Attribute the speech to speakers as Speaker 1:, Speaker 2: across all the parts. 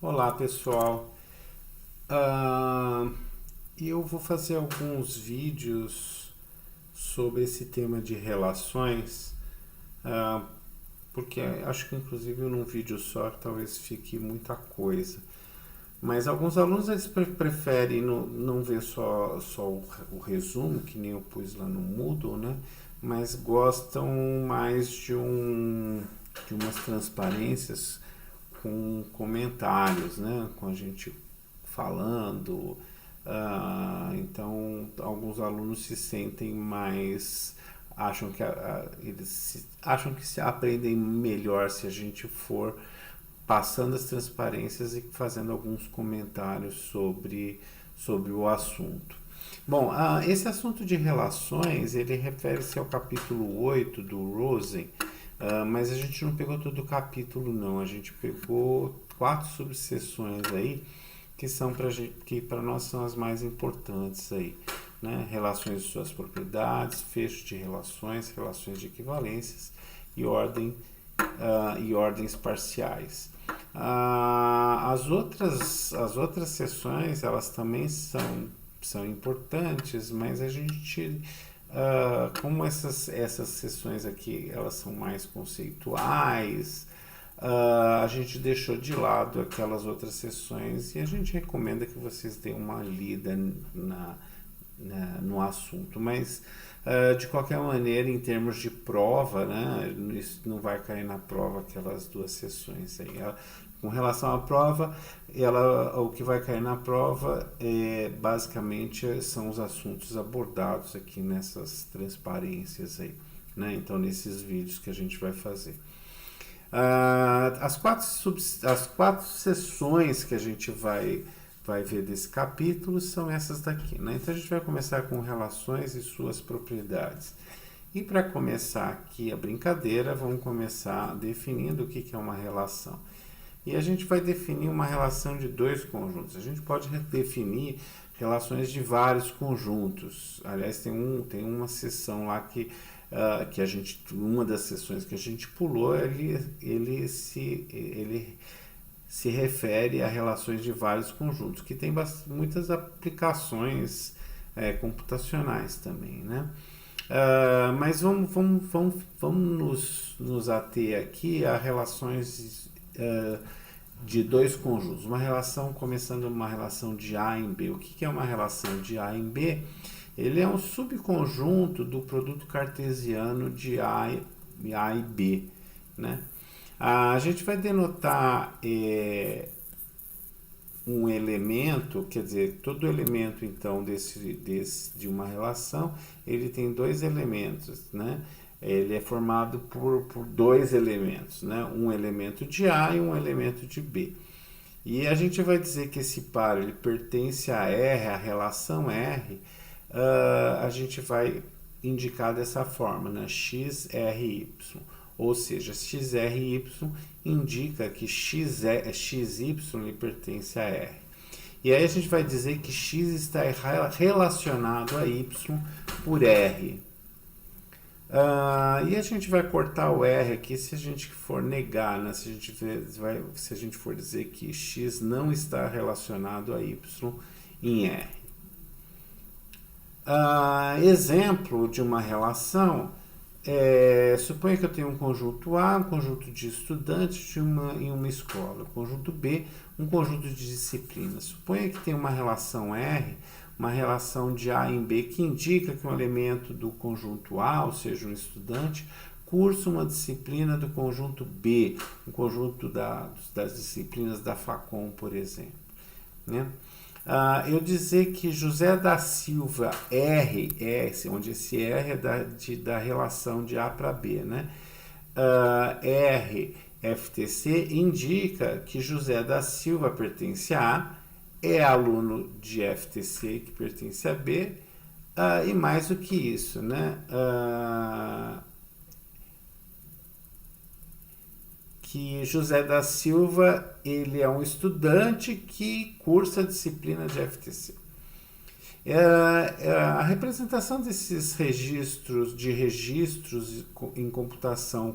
Speaker 1: Olá pessoal, Ah, eu vou fazer alguns vídeos sobre esse tema de relações, ah, porque acho que inclusive num vídeo só talvez fique muita coisa. Mas alguns alunos eles preferem não ver só o resumo, que nem eu pus lá no Moodle, né? Mas gostam mais de umas transparências com comentários, né? Com a gente falando. Então, alguns alunos se sentem mais acham que se aprendem melhor se a gente for passando as transparências e fazendo alguns comentários sobre o assunto. Bom, esse assunto de relações, ele refere-se ao capítulo 8 do Rosen, mas a gente não pegou todo o capítulo não, a gente pegou 4 subseções aí, que para nós são as mais importantes aí, né? Relações de suas propriedades, fecho de relações, relações de equivalências e e ordens parciais. As outras sessões elas também são importantes, mas a gente como essas sessões aqui elas são mais conceituais, a gente deixou de lado aquelas outras sessões e a gente recomenda que vocês deem uma lida no assunto, mas de qualquer maneira, em termos de prova, né, isso não vai cair na prova aquelas duas sessões aí. Com relação à prova, o que vai cair na prova basicamente são os assuntos abordados aqui nessas transparências aí, né? Então, nesses vídeos que a gente vai fazer. As quatro sessões que a gente vai ver desse capítulo são essas daqui, né? Então a gente vai começar com relações e suas propriedades. E para começar aqui a brincadeira, vamos começar definindo o que é uma relação. E a gente vai definir uma relação de dois conjuntos. A gente pode definir relações de vários conjuntos. Aliás, tem uma sessão lá que a gente, uma das sessões que a gente pulou, ele se refere a relações de vários conjuntos, que tem muitas aplicações computacionais também, né? Mas vamos nos ater aqui a relações de dois conjuntos. Uma relação, começando uma relação de A em B. O que é uma relação de A em B? Ele é um subconjunto do produto cartesiano de A e B, né? A gente vai denotar um elemento, quer dizer, todo elemento então de uma relação, ele tem dois elementos, né? Ele é formado por dois elementos, né? Um elemento de A e um elemento de B. E a gente vai dizer que esse par ele pertence a R, a relação R, a gente vai indicar dessa forma, né? X, R, Y. Ou seja, XRY indica que XY lhe pertence a R. E aí a gente vai dizer que X está relacionado a Y por R. E a gente vai cortar o R aqui se a gente for negar, né? Se a gente for dizer que X não está relacionado a Y em R. Exemplo de uma relação, suponha que eu tenho um conjunto A, um conjunto de estudantes em uma escola, conjunto B, um conjunto de disciplinas. Suponha que tem uma relação R, uma relação de A em B, que indica que um elemento do conjunto A, ou seja, um estudante, cursa uma disciplina do conjunto B, um conjunto das disciplinas da Facom, por exemplo, né? Eu dizer que José da Silva RS, onde esse R é da relação de A para B, né? R FTC indica que José da Silva pertence a A, é aluno de FTC que pertence a B, e mais do que isso, né? Que José da Silva ele é um estudante que cursa a disciplina de FTC. A representação desses registros em computação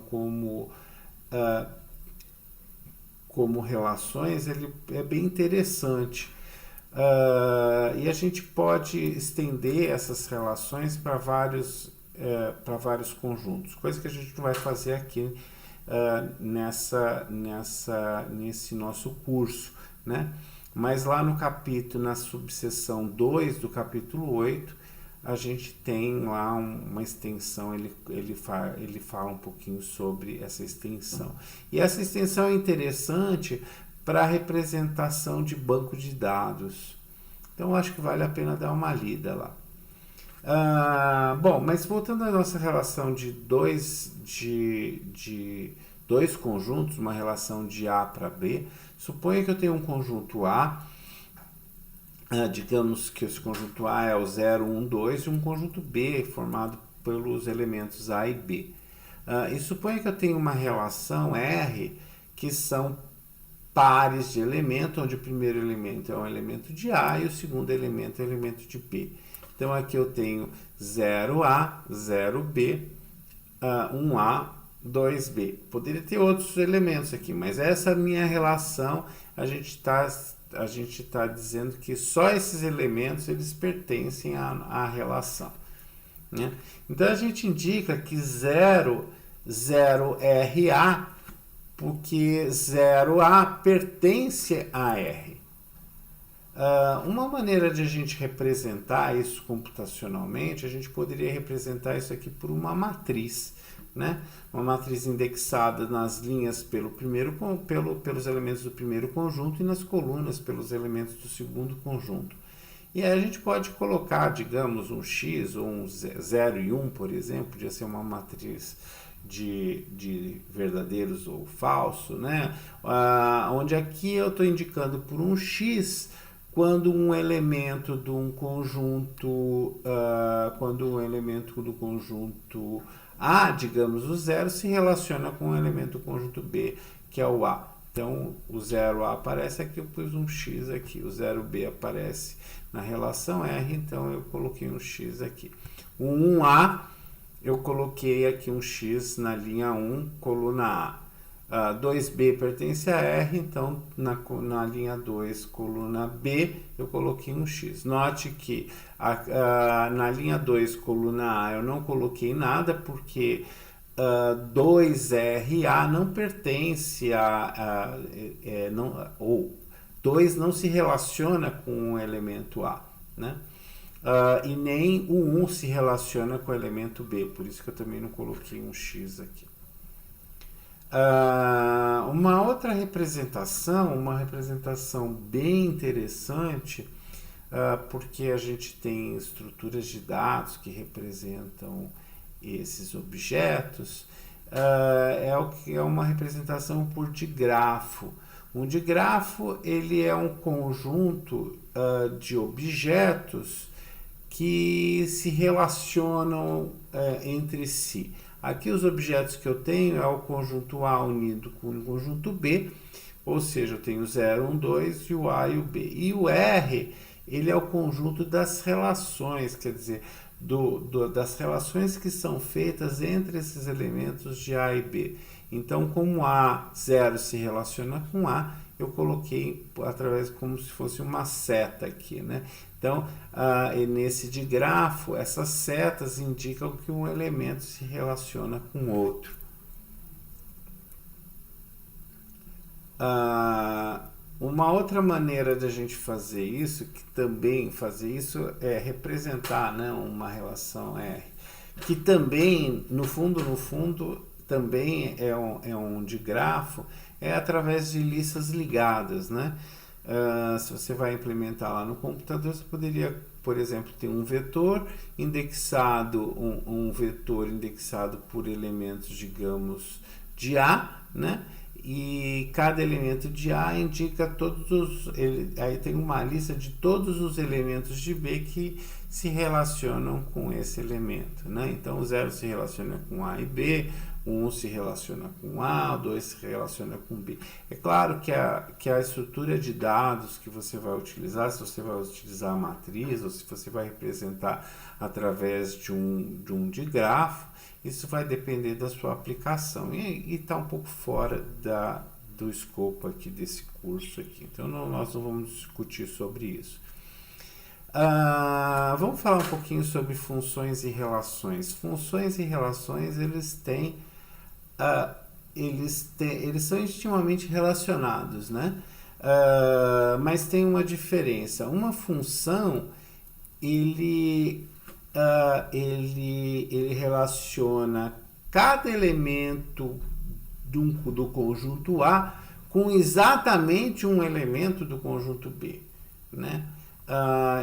Speaker 1: como relações, ele é bem interessante. E a gente pode estender essas relações para vários conjuntos, coisa que a gente não vai fazer aqui nesse nosso curso, né? Mas lá no capítulo, na subseção 2 do capítulo 8, a gente tem lá uma extensão, ele fala um pouquinho sobre essa extensão. E essa extensão é interessante para a representação de banco de dados. Então, acho que vale a pena dar uma lida lá. Bom, mas voltando à nossa relação de dois conjuntos, uma relação de A para B, suponha que eu tenho um conjunto A, digamos que esse conjunto A é o 0, 1, 2, e um conjunto B formado pelos elementos A e B. E suponha que eu tenho uma relação R que são pares de elemento, onde o primeiro elemento é um elemento de A e o segundo elemento é um elemento de B. Então aqui eu tenho 0A, 0B, 1A, 2B. Poderia ter outros elementos aqui, mas essa minha relação, a gente está dizendo que só esses elementos eles pertencem à relação, né? Então a gente indica que 0 é RA, porque 0A pertence a R. Uma maneira de a gente representar isso computacionalmente, a gente poderia representar isso aqui por uma matriz, né? Uma matriz indexada nas linhas pelos elementos do primeiro conjunto e nas colunas pelos elementos do segundo conjunto. E aí a gente pode colocar, digamos, um X ou um 0 e 1, por exemplo, podia ser uma matriz de verdadeiros ou falso, né? Onde aqui eu estou indicando por um X quando um elemento de um conjunto, A, digamos o 0, se relaciona com um elemento do conjunto B, que é o A. Então, o 0A aparece aqui, eu pus um X aqui. O 0B aparece na relação R, então eu coloquei um X aqui. O 1A, eu coloquei aqui um X na linha 1, coluna A. 2B pertence a R, então na linha 2, coluna B, eu coloquei um X. Note que na linha 2, coluna A, eu não coloquei nada, porque 2RA não pertence ou 2 não se relaciona com o elemento A, né? E nem o 1 se relaciona com o elemento B, por isso que eu também não coloquei um X aqui. Uma outra representação, uma representação bem interessante, porque a gente tem estruturas de dados que representam esses objetos, é uma representação por digrafo. Um digrafo ele é um conjunto de objetos que se relacionam entre si. Aqui os objetos que eu tenho é o conjunto A unido com o conjunto B, ou seja, eu tenho o 0, 1, 2 e o A e o B. E o R, ele é o conjunto das relações, quer dizer, das relações que são feitas entre esses elementos de A e B. Então, como A0 se relaciona com A, eu coloquei através como se fosse uma seta aqui, né? Então, nesse digrafo, essas setas indicam que um elemento se relaciona com outro. Uma outra maneira de a gente fazer isso, é representar, né, uma relação R, que também, no fundo, também é um digrafo, é através de listas ligadas, né? Se você vai implementar lá no computador, você poderia, por exemplo, ter um vetor indexado, um vetor indexado por elementos, digamos, de A, né? E cada elemento de A indica aí tem uma lista de todos os elementos de B que se relacionam com esse elemento, né? Então o 0 se relaciona com A e B, o 1 se relaciona com A, o 2 se relaciona com B. É claro que a estrutura de dados que você vai utilizar, se você vai utilizar a matriz ou se você vai representar através de um digrafo, isso vai depender da sua aplicação e está um pouco fora do escopo aqui desse curso aqui. Então nós não vamos discutir sobre isso. Vamos falar um pouquinho sobre funções e relações. Funções e relações, eles são intimamente relacionados, né? Mas tem uma diferença. Uma função, ele relaciona cada elemento do conjunto A com exatamente um elemento do conjunto B, né?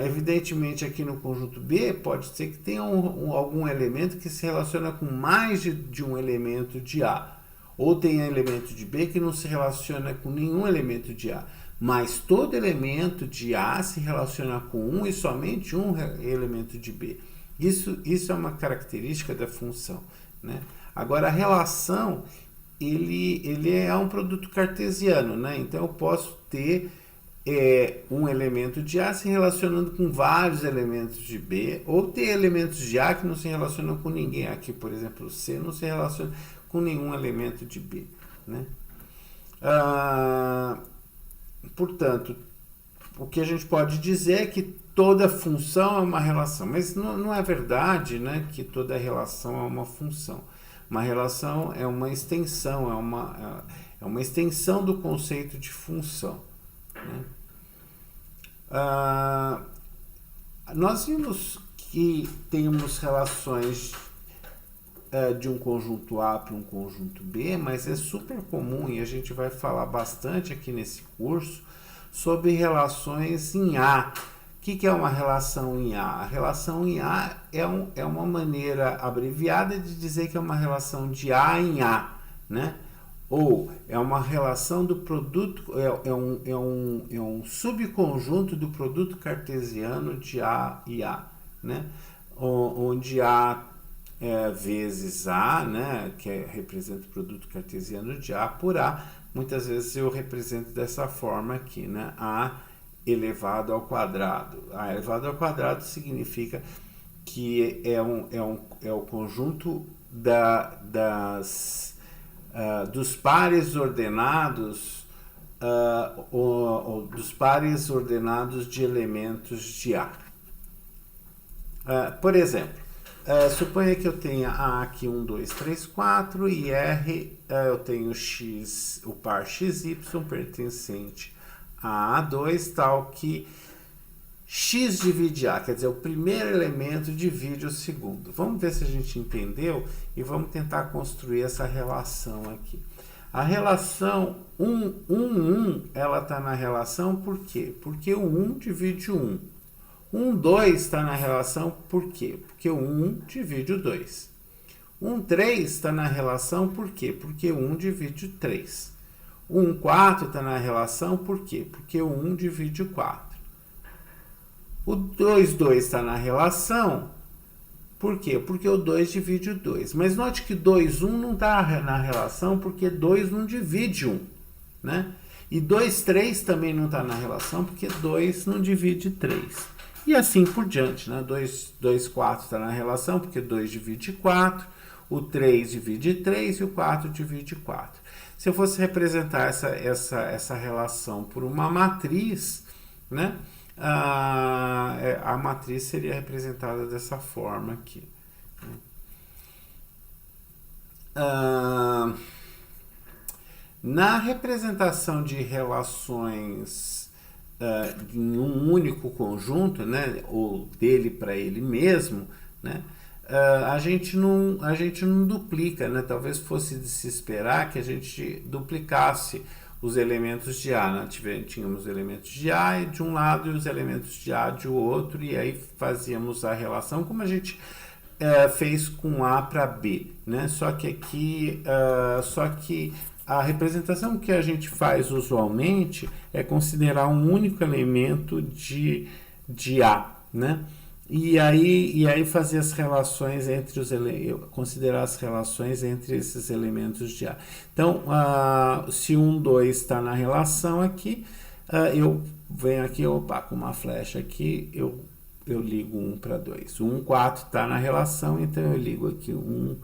Speaker 1: Evidentemente, aqui no conjunto B, pode ser que tenha algum elemento que se relaciona com mais de um elemento de A, ou tenha elemento de B que não se relaciona com nenhum elemento de A, mas todo elemento de A se relaciona com um e somente um elemento de B. Isso é uma característica da função, né? Agora, a relação, ele é um produto cartesiano, né? Então, eu posso ter um elemento de A se relacionando com vários elementos de B, ou ter elementos de A que não se relacionam com ninguém. Aqui, por exemplo, o C não se relaciona com nenhum elemento de B, né? Portanto, o que a gente pode dizer é que toda função é uma relação, mas não é verdade, né, que toda relação é uma função. Uma relação é uma extensão, é uma extensão do conceito de função, né? Nós vimos que temos relações de um conjunto A para um conjunto B, mas é super comum, e a gente vai falar bastante aqui nesse curso, sobre relações em A. O que é uma relação em A? A relação em A é uma maneira abreviada de dizer que é uma relação de A em A, né? Ou é uma relação do produto, é um subconjunto do produto cartesiano de A e A, né? Onde A vezes A, né, que representa o produto cartesiano de A por A, muitas vezes eu represento dessa forma aqui, né? A elevado ao quadrado. A elevado ao quadrado significa que é o conjunto dos pares ordenados, dos pares ordenados de elementos de A. Por exemplo, suponha que eu tenha A aqui 1, 2, 3, 4 e R eu tenho X, o par XY pertencente a A2, tal que X divide A, quer dizer, o primeiro elemento divide o segundo. Vamos ver se a gente entendeu e vamos tentar construir essa relação aqui. A relação 1, 1, 1, ela está na relação por quê? Porque o 1 divide o 1. 1, 2 está na relação por quê? Porque o 1 divide o 2. 1, 3 está na relação por quê? Porque o 1 divide o 3. 1, 4 está na relação por quê? Porque o 1 divide o 4. O 2, 2 está na relação, por quê? Porque o 2 divide o 2. Mas note que 2, 1 não está na relação, porque 2 não divide 1, né? E 2, 3 também não está na relação, porque 2 não divide 3. E assim por diante, né? 2, 4 está na relação, porque 2 divide 4, o 3 divide 3 e o 4 divide 4. Se eu fosse representar essa relação por uma matriz, né? A matriz seria representada dessa forma aqui. Na representação de relações em um único conjunto, né, ou dele para ele mesmo, né, a gente não duplica, né? Talvez fosse de se esperar que a gente duplicasse os elementos de A, né? Tínhamos elementos de A de um lado e os elementos de A de outro, e aí fazíamos a relação como a gente fez com A para B, né? Só que aqui, a representação que a gente faz usualmente é considerar um único elemento de A, né? E aí fazer as relações entre considerar as relações entre esses elementos de A. Então, se 1, 2 está na relação aqui, eu venho aqui, com uma flecha aqui, eu ligo 1 para 2. 1, 4 está na relação, então eu ligo aqui 1,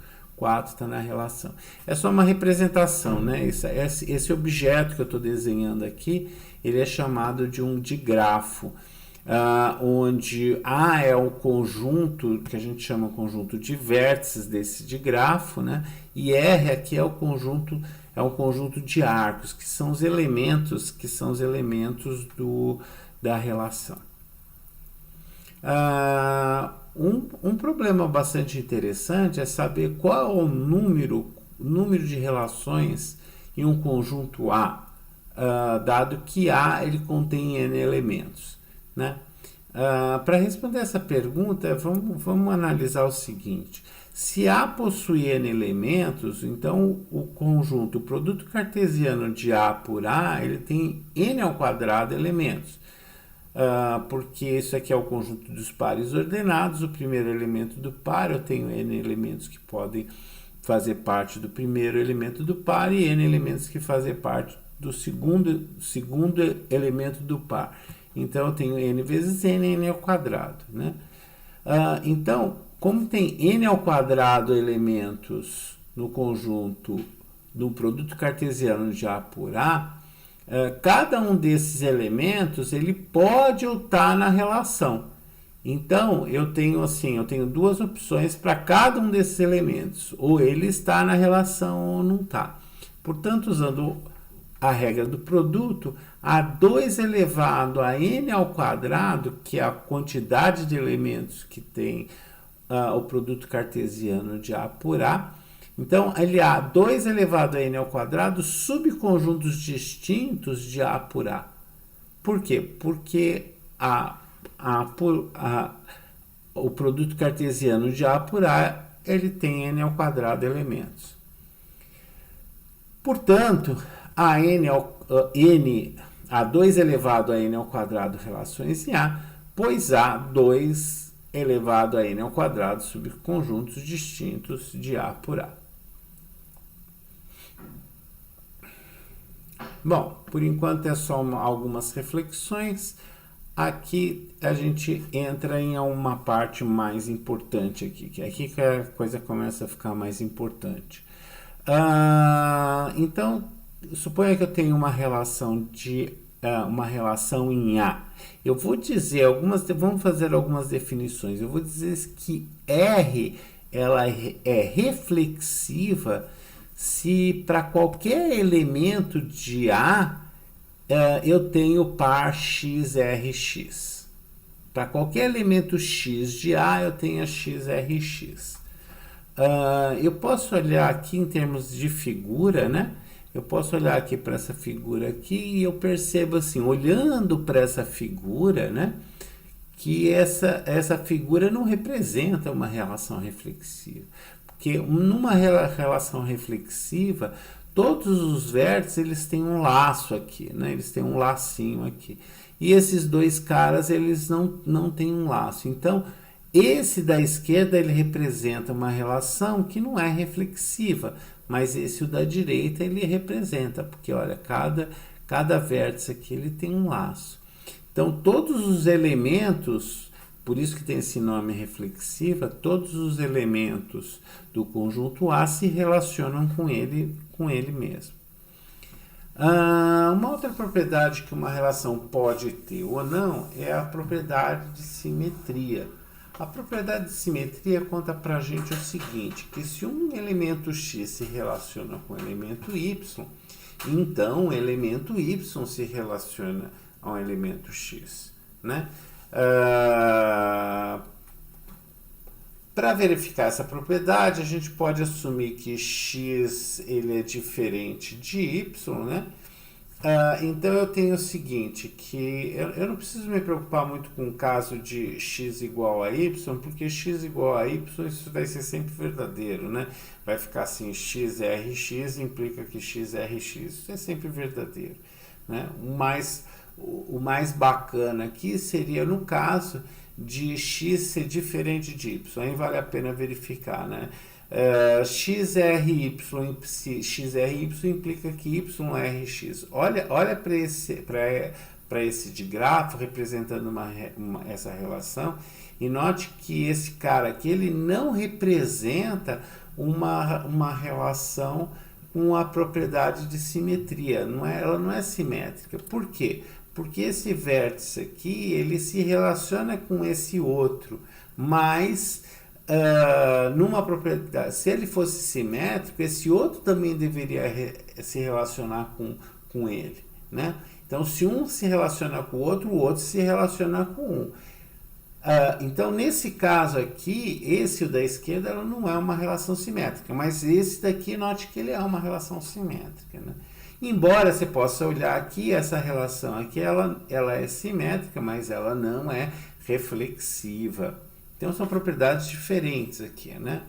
Speaker 1: 4 está na relação. É só uma representação, né? Esse objeto que eu estou desenhando aqui, ele é chamado de um digrafo, onde A é o conjunto, que a gente chama de de vértices desse digrafo, né? E R aqui é um conjunto de arcos, que são os elementos da relação. Um problema bastante interessante é saber qual é o número de relações em um conjunto A, dado que A ele contém N elementos, né? Para responder essa pergunta, vamos analisar o seguinte: se A possui N elementos, então o produto cartesiano de A por A, ele tem N ao quadrado elementos. Porque isso aqui é o conjunto dos pares ordenados. O primeiro elemento do par, eu tenho N elementos que podem fazer parte do primeiro elemento do par e N elementos que fazem parte do segundo elemento do par. Então, eu tenho N vezes N ao quadrado, né? Então, como tem N ao quadrado elementos no conjunto do produto cartesiano de A por A, cada um desses elementos ele pode estar na relação. Então, eu tenho duas opções para cada um desses elementos. Ou ele está na relação ou não está. Portanto, usando a regra do produto, A2 elevado a N ao quadrado, que é a quantidade de elementos que tem o produto cartesiano de A por A. Então, ele há 2 elevado a N ao quadrado subconjuntos distintos de A por A. Por quê? Porque o produto cartesiano de A por A, ele tem N ao quadrado elementos. Portanto, A2 elevado a N ao quadrado relações em A, pois A2 elevado a N ao quadrado subconjuntos distintos de A por A. Bom, por enquanto é só algumas reflexões. Aqui a gente entra em uma parte mais importante aqui, que é aqui que a coisa começa a ficar mais importante. Então, suponha que eu tenho uma relação em A. Eu vou dizer vamos fazer algumas definições. Eu vou dizer que R ela é reflexiva se para qualquer elemento de A eu tenho par XRX. Para qualquer elemento X de A eu tenho a XRX. Eu posso olhar aqui em termos de figura, né? Eu posso olhar aqui para essa figura aqui e eu percebo assim, olhando para essa figura, né? Que essa figura não representa uma relação reflexiva. Porque numa relação reflexiva, todos os vértices eles têm um laço aqui, né? Eles têm um lacinho aqui. E esses dois caras, eles não têm um laço. Então, esse da esquerda, ele representa uma relação que não é reflexiva. Mas esse o da direita, ele representa. Porque, olha, cada vértice aqui, ele tem um laço. Então, todos os elementos, por isso que tem esse nome reflexiva, todos os elementos do conjunto A se relacionam com ele mesmo. Uma outra propriedade que uma relação pode ter ou não é a propriedade de simetria. A propriedade de simetria conta para a gente o seguinte, que se um elemento X se relaciona com o elemento Y, então o elemento Y se relaciona ao elemento X, né? Para verificar essa propriedade, a gente pode assumir que X ele é diferente de Y, né? Então eu tenho o seguinte, que eu não preciso me preocupar muito com o caso de X igual a Y, porque X igual a Y isso vai ser sempre verdadeiro, né? Vai ficar assim, XRX implica que XRX, isso é sempre verdadeiro, né? O mais bacana aqui seria no caso de X ser diferente de Y, aí vale a pena verificar, né? XRY implica que YRX. Olha para esse digrafo representando essa relação e note que esse cara aqui ele não representa uma relação com a propriedade de simetria. Ela não é simétrica. Por quê? Porque esse vértice aqui, ele se relaciona com esse outro, mas numa propriedade, se ele fosse simétrico, esse outro também deveria se relacionar com ele, né? Então, se um se relaciona com o outro se relaciona com um. Então, nesse caso aqui, esse o da esquerda, ela não é uma relação simétrica, mas esse daqui, note que ele é uma relação simétrica, né? Embora você possa olhar aqui, essa relação aqui, ela é simétrica, mas ela não é reflexiva. Então, são propriedades diferentes aqui, né?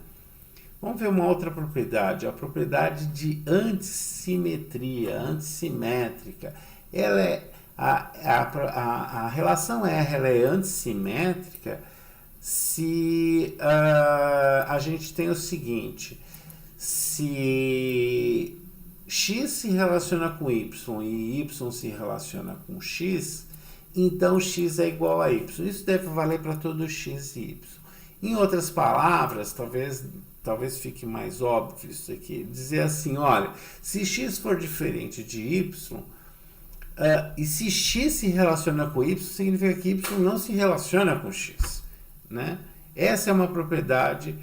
Speaker 1: Vamos ver uma outra propriedade, a propriedade de antissimetria, antissimétrica. Ela é, a relação R ela é antissimétrica se a gente tem o seguinte, se x se relaciona com y e y se relaciona com x, então x é igual a y. Isso deve valer para todo x e y. Em outras palavras, talvez fique mais óbvio isso aqui, dizer assim, olha, se x for diferente de y, e se x se relaciona com y, significa que y não se relaciona com x, né? Essa é uma propriedade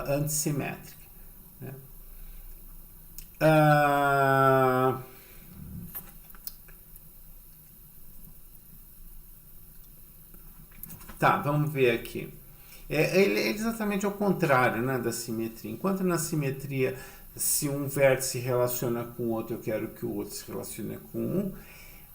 Speaker 1: antissimétrica, né? Tá, vamos ver aqui. Ele é exatamente ao contrário, né, da simetria. Enquanto na simetria, se um vértice se relaciona com o outro, eu quero que o outro se relacione com um.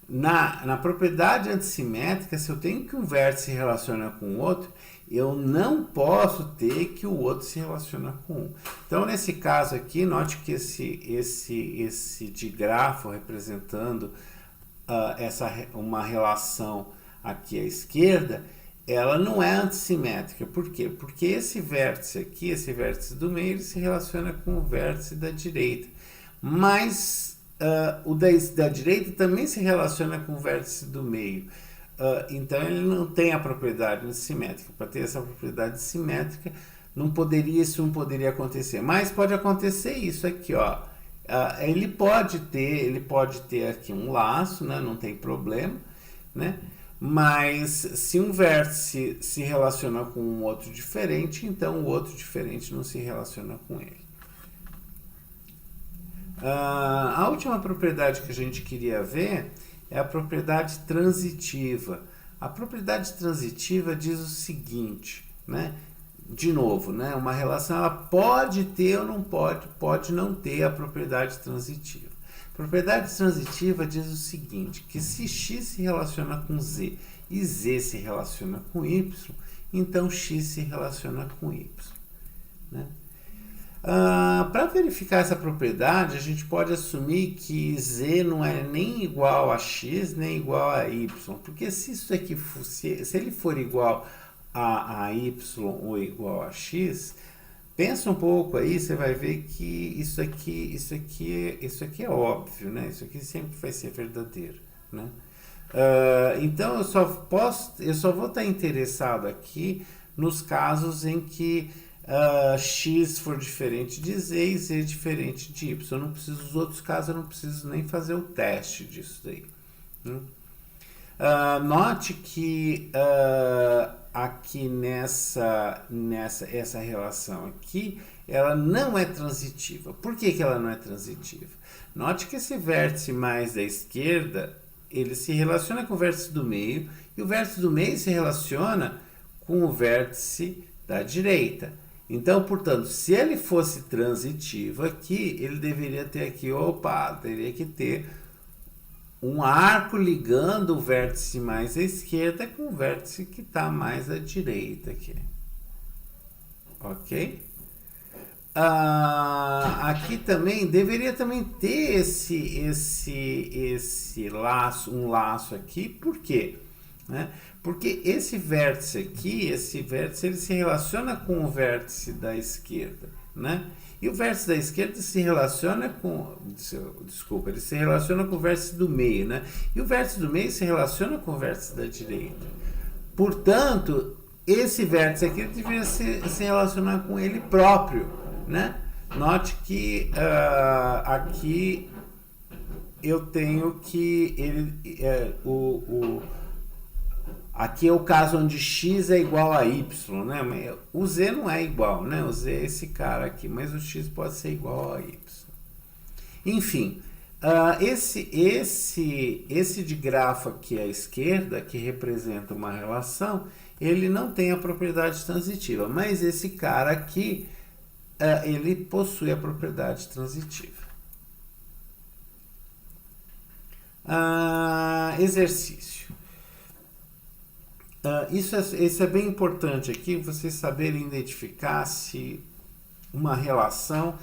Speaker 1: Na propriedade antissimétrica, se eu tenho que um vértice se relaciona com o outro, eu não posso ter que o outro se relaciona com um. Então, nesse caso aqui, note que esse digrafo representando uma relação aqui à esquerda, ela não é antissimétrica. Por quê? Porque esse vértice aqui, esse vértice do meio, ele se relaciona com o vértice da direita. Mas o da direita também se relaciona com o vértice do meio. Então, ele não tem a propriedade antissimétrica. Para ter essa propriedade simétrica, isso não poderia acontecer. Mas pode acontecer isso aqui, ó. Ele pode ter aqui um laço, né? Não tem problema, né? Mas se um vértice se relaciona com um outro diferente, então o outro diferente não se relaciona com ele. A última propriedade que a gente queria ver é a propriedade transitiva. A propriedade transitiva diz o seguinte, né? De novo, né? Uma relação ela pode ter ou não pode não ter a propriedade transitiva. A propriedade transitiva diz o seguinte, que se x se relaciona com z e z se relaciona com y, então x se relaciona com y, né? Para verificar essa propriedade, a gente pode assumir que z não é nem igual a x, nem igual a y, porque se isso aqui se ele for igual a y ou igual a x, pensa um pouco aí, você vai ver que isso aqui é óbvio, né? Isso aqui sempre vai ser verdadeiro, né? Então eu só vou estar interessado aqui nos casos em que x for diferente de z e z diferente de y. Os outros casos eu não preciso nem fazer o teste disso daí, né? Note que aqui essa relação aqui, ela não é transitiva. Por que ela não é transitiva? Note que esse vértice mais da esquerda, ele se relaciona com o vértice do meio, e o vértice do meio se relaciona com o vértice da direita. Então, portanto, se ele fosse transitivo aqui, ele deveria ter aqui, teria que ter um arco ligando o vértice mais à esquerda com o vértice que está mais à direita aqui. Ok? Aqui também deveria ter esse laço, um laço aqui. Por quê? Né? Porque esse vértice aqui, ele se relaciona com o vértice da esquerda, né? E o vértice da esquerda se relaciona com... ele se relaciona com o vértice do meio, né? E o vértice do meio se relaciona com o vértice da direita. Portanto, esse vértice aqui deveria se relacionar com ele próprio, né? Note que aqui eu tenho que aqui é o caso onde x é igual a y, né? O z não é igual, né? O z é esse cara aqui, mas o x pode ser igual a y. Enfim, esse de grafo aqui à esquerda, que representa uma relação, ele não tem a propriedade transitiva, mas esse cara aqui, ele possui a propriedade transitiva. Exercício. Isso é bem importante aqui, vocês saberem identificar se uma relação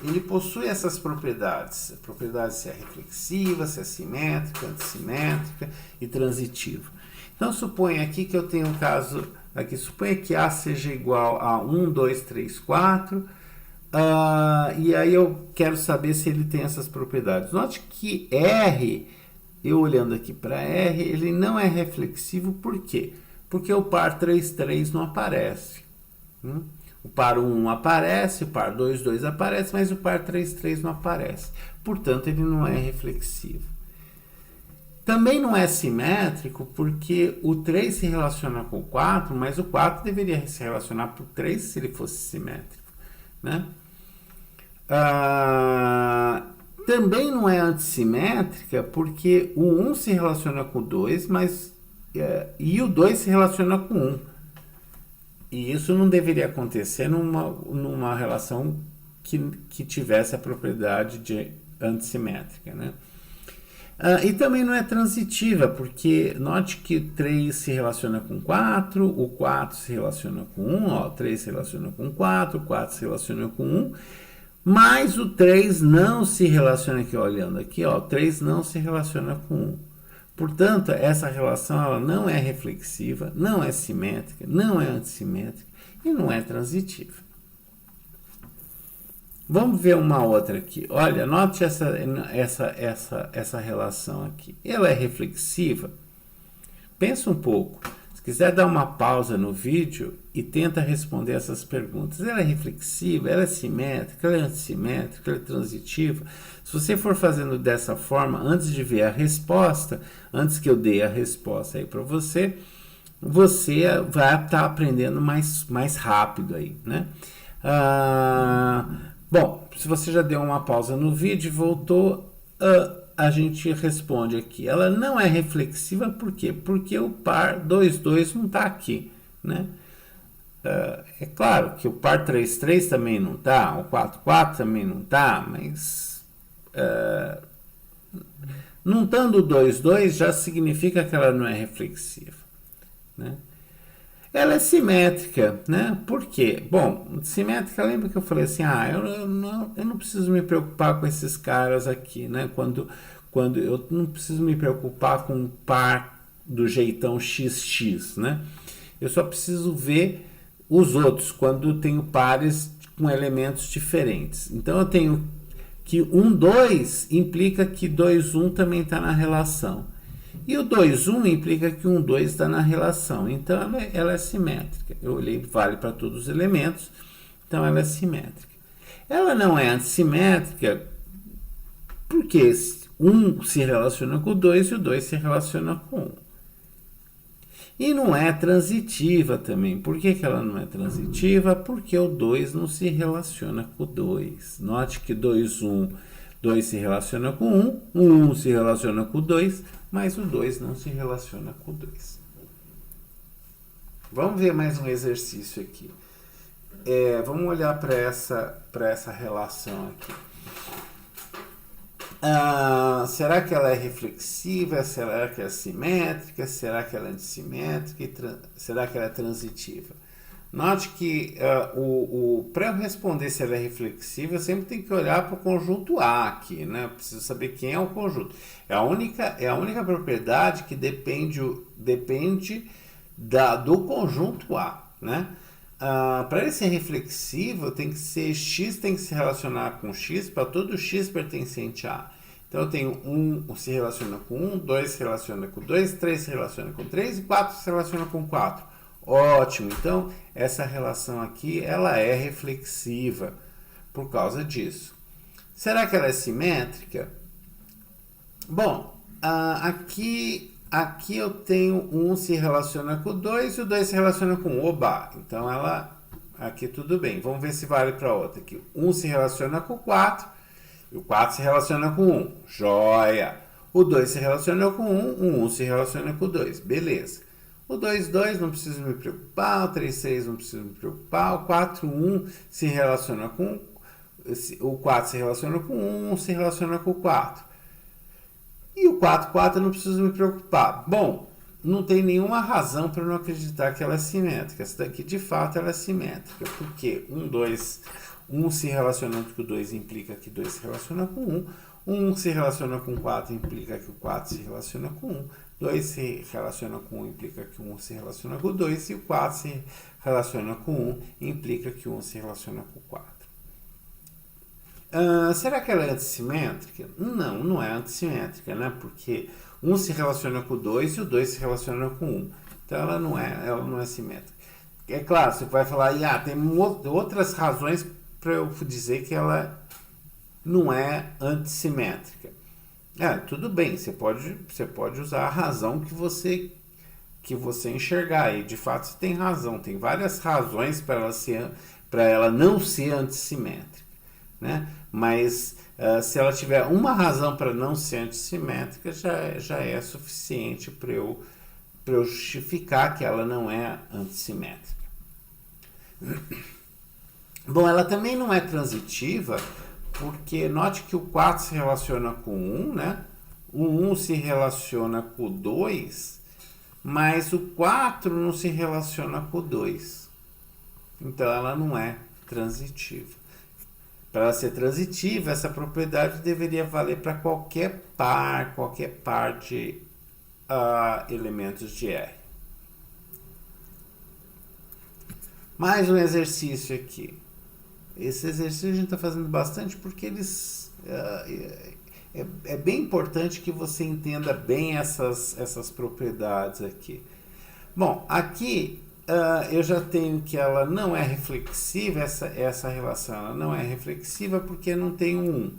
Speaker 1: ele possui essas propriedades. A propriedade se é reflexiva, se é simétrica, antissimétrica e transitiva. Então, suponha aqui que eu tenho um caso, aqui, suponha que A seja igual a 1, 2, 3, 4, e aí eu quero saber se ele tem essas propriedades. Note que R, eu olhando aqui para R, ele não é reflexivo, por quê? Porque o par 3, 3 não aparece. O par 1 aparece, o par 2, 2 aparece, mas o par 3, 3 não aparece. Portanto, ele não é reflexivo. Também não é simétrico porque o 3 se relaciona com o 4, mas o 4 deveria se relacionar com o 3 se ele fosse simétrico, né? Também não é antissimétrica porque o 1 se relaciona com o 2, e o 2 se relaciona com o 1. E isso não deveria acontecer numa relação que tivesse a propriedade de antissimétrica, né? E também não é transitiva, porque note que o 3 se relaciona com 4, o 4 se relaciona com 1, o 3 se relaciona com 4, o 4 se relaciona com 1, mas o 3 não se relaciona, aqui olhando aqui, o 3 não se relaciona com 1. Portanto, essa relação ela não é reflexiva, não é simétrica, não é antissimétrica e não é transitiva. Vamos ver uma outra aqui. Olha, note essa relação aqui. Ela é reflexiva? Pensa um pouco. Se quiser dar uma pausa no vídeo e tenta responder essas perguntas. Ela é reflexiva? Ela é simétrica? Ela é antissimétrica? Ela é transitiva? Se você for fazendo dessa forma, antes de ver a resposta, antes que eu dê a resposta aí para você, você vai estar aprendendo mais rápido aí, né? Bom, se você já deu uma pausa no vídeo e voltou, a gente responde aqui. Ela não é reflexiva, por quê? Porque o par 2, 2 não está aqui, né? É claro que o par 3, 3 também não está, o 4, 4 também não está, mas não estando o 2, 2 já significa que ela não é reflexiva, né? Ela é simétrica, né? Por quê? Bom, simétrica, lembra que eu falei assim, eu não preciso me preocupar com esses caras aqui, né? Quando eu não preciso me preocupar com um par do jeitão XX, né? Eu só preciso ver os outros, quando tenho pares com elementos diferentes. Então, eu tenho que 1, 2 implica que 2, 1 também está na relação. E o 2, 1 implica que 1, 2 está na relação. Então, ela é simétrica. Eu olhei, vale para todos os elementos. Então, ela é simétrica. Ela não é antissimétrica porque 1 se relaciona com o 2 e o 2 se relaciona com 1. E não é transitiva também. Por que ela não é transitiva? Porque o 2 não se relaciona com o 2. Note que 2, 1, 2 se relaciona com 1, o 1 se relaciona com o 2, mas o 2 não se relaciona com o 2. Vamos ver mais um exercício aqui. Vamos olhar para essa relação aqui. Será que ela é reflexiva? Será que ela é simétrica? Será que ela é antissimétrica? Será que ela é transitiva? Note que para eu responder se ela é reflexiva, eu sempre tenho que olhar para o conjunto A aqui, né? Eu preciso saber quem é o conjunto. É a única propriedade que depende do conjunto A, né? Para ele ser reflexivo, tem que ser X tem que se relacionar com X para todo X pertencente a A. Então, eu tenho 1 se relaciona com 1, 2 se relaciona com 2, 3 se relaciona com 3 e 4 se relaciona com 4. Ótimo, então essa relação aqui ela é reflexiva por causa disso. Será que ela é simétrica? Bom, aqui eu tenho 1 se relaciona com o 2 e o 2 se relaciona com o 1. Oba! Então ela, aqui tudo bem. Vamos ver se vale para outra aqui. 1 se relaciona com o 4 e o 4 se relaciona com o 1. Joia! O 2 se relaciona com o 1 se relaciona com o 2. Beleza. O 2, 2 não preciso me preocupar, o 3, 6 não preciso me preocupar, o 4, 1 se relaciona com o 4 se relaciona com o 1 se relaciona com o 4. E o 4, 4 eu não preciso me preocupar. Bom, não tem nenhuma razão para eu não acreditar que ela é simétrica. Essa daqui, de fato, ela é simétrica. Porque 1 se relacionando com o 2 implica que 2 se relaciona com 1. 1 se relaciona com 4 implica que o 4 se relaciona com 1. 2 se relaciona com 1 implica que o 1 se relaciona com o 2. E o 4 se relaciona com 1 implica que o 1 se relaciona com o 4. Será que ela é antissimétrica? Não, não é antissimétrica, né? Porque 1 se relaciona com o 2 e o 2 se relaciona com 1. Então ela não é simétrica. É claro, você vai falar, tem outras razões para eu dizer que ela não é antissimétrica. Tudo bem, você pode usar a razão que você enxergar. E de fato você tem razão, tem várias razões para ela não ser antissimétrica, né? Mas se ela tiver uma razão para não ser antissimétrica, já é suficiente para eu justificar que ela não é antissimétrica. Bom, ela também não é transitiva, porque note que o 4 se relaciona com o 1, né? O 1 se relaciona com o 2, mas o 4 não se relaciona com o 2. Então ela não é transitiva. Para ela ser transitiva, essa propriedade deveria valer para qualquer par de elementos de R. Mais um exercício aqui. Esse exercício a gente está fazendo bastante porque é bem importante que você entenda bem essas propriedades aqui. Bom, aqui eu já tenho que ela não é reflexiva, essa relação ela não é reflexiva porque não tem um